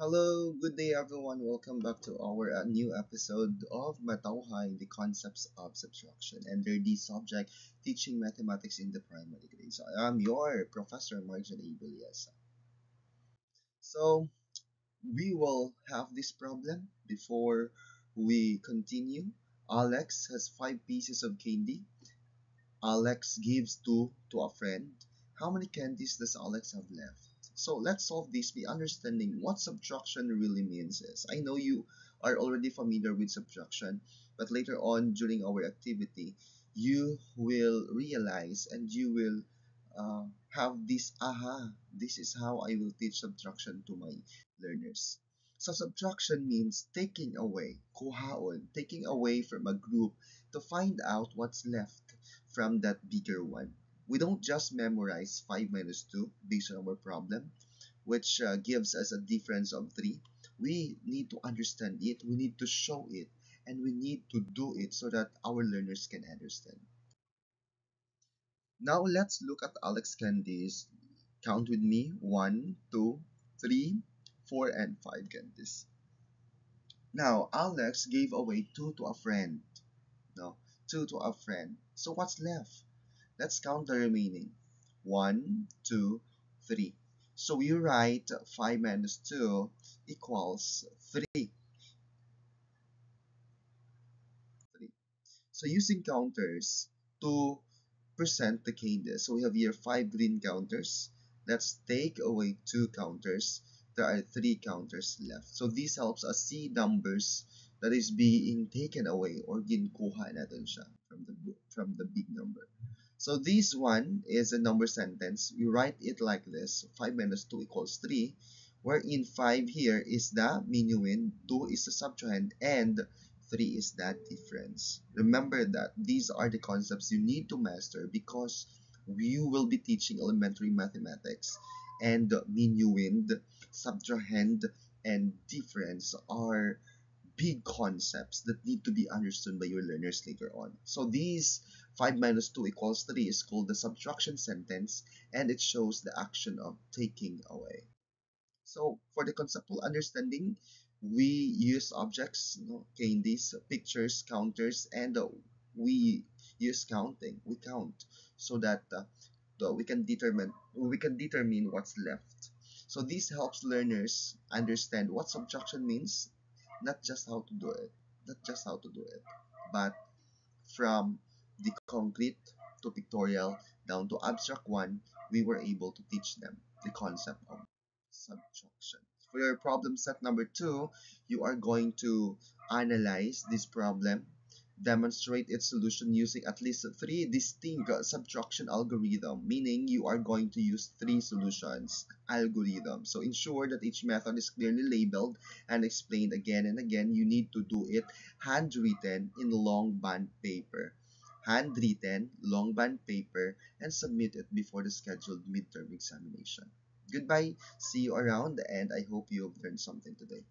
Hello, good day everyone. Welcome back to our new episode of Matauhay, the concepts of subtraction and their D subject, teaching mathematics in the primary grade. So I am your Professor Marjan Abilias. So we will have this problem before we continue. Alex has 5 pieces of candy. Alex gives two to a friend. How many candies does Alex have left? So let's solve this by understanding what subtraction really means is. I know you are already familiar with subtraction, but later on during our activity, you will realize and you will have this aha, this is how I will teach subtraction to my learners. So subtraction means taking away, kuhaon, taking away from a group to find out what's left from that bigger one. We don't just memorize 5 minus 2 based on our problem, which gives us a difference of 3. We need to understand it, we need to show it, and we need to do it so that our learners can understand. Now let's look at Alex candies. Count with me: one, two, three, 4, and 5 candies. Now Alex gave away 2 to a friend. No, 2 to a friend. So what's left? Let's count the remaining. One, 2, 3. So you write 5 minus 2 equals 3. 3. So using counters to present the candies. So we have here 5 green counters. Let's take away 2 counters. There are 3 counters left. So this helps us see numbers that is being taken away or ginkuha natin siya from the big number. So this one is a number sentence. We write it like this: 5 minus 2 equals 3, wherein 5 here is the minuend, 2 is the subtrahend, and 3 is that difference. Remember that these are the concepts you need to master because you will be teaching elementary mathematics, and minuend, subtrahend, and difference are big concepts that need to be understood by your learners later on. So these 5 minus 2 equals 3 is called the subtraction sentence, and it shows the action of taking away. So for the conceptual understanding, we use objects, candies, pictures, counters, and we use counting. We count so that we can determine what's left. So this helps learners understand what subtraction means, not just how to do it, not just how to do it, but from the concrete to pictorial down to abstract one, we were able to teach them the concept of subtraction. For your problem set number 2, you are going to analyze this problem, demonstrate its solution using at least 3 distinct subtraction algorithm, meaning you are going to use 3 solutions algorithm. So ensure that each method is clearly labeled and explained again and again. You need to do it handwritten in long band paper. Handwritten, long band paper, and submit it before the scheduled midterm examination. Goodbye, see you around, and I hope you have learned something today.